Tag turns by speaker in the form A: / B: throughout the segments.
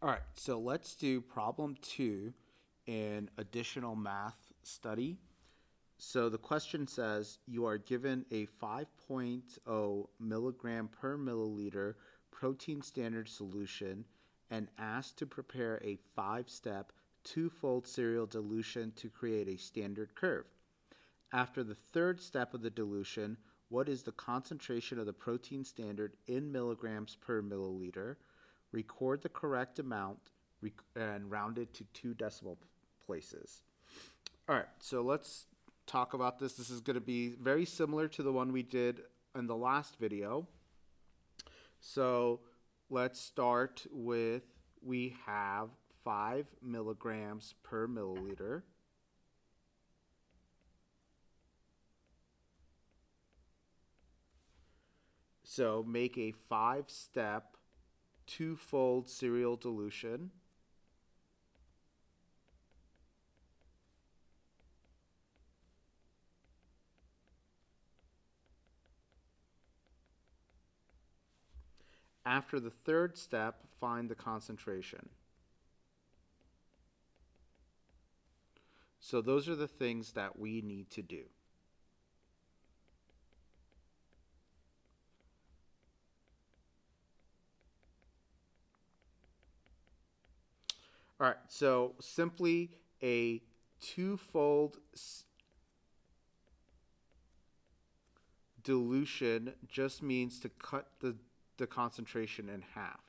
A: All right, so let's do problem 2 in additional math study. So the question says you are given a 5.0 milligram per milliliter protein standard solution and asked to prepare a 5-step, two-fold serial dilution to create a standard curve. After the third step of the dilution, what is the concentration of the protein standard in milligrams per milliliter? Record the correct amount and round it to 2 decimal places. All right, so let's talk about this. This is going to be very similar to the one we did in the last video. So let's start with, we have 5 milligrams per milliliter. So make a 5-step, two-fold serial dilution. After the third step, find the concentration. So those are the things that we need to do. All right, so simply a two-fold dilution just means to cut the concentration in half.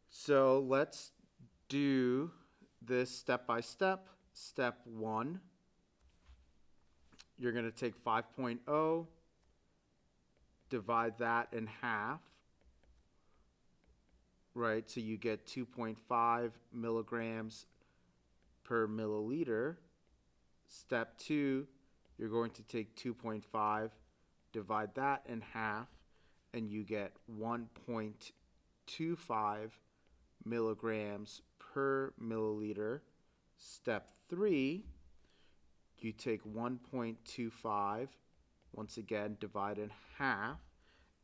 A: So let's do this step by step. Step 1, you're going to take 5.0, divide that in half, right? So you get 2.5 milligrams per milliliter. Step 2, you're going to take 2.5, divide that in half, and you get 1.25 milligrams per milliliter. Step 3, you take 1.25, once again divide in half,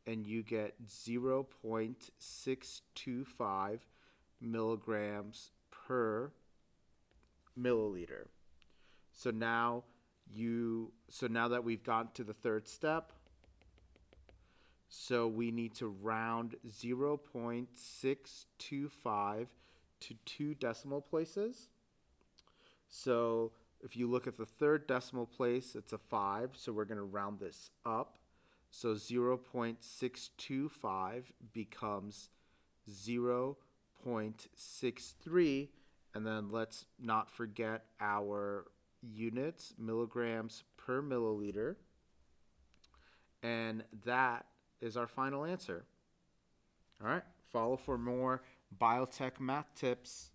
A: and you get 0.625 milligrams per milliliter. So now that we've gotten to the third step, so we need to round 0.625 to 2 decimal places. So if you look at the third decimal place, it's a 5, so we're going to round this up. So 0.625 becomes 0.63, and then let's not forget our units, milligrams per milliliter, and that is our final answer. All right, follow for more biotech math tips.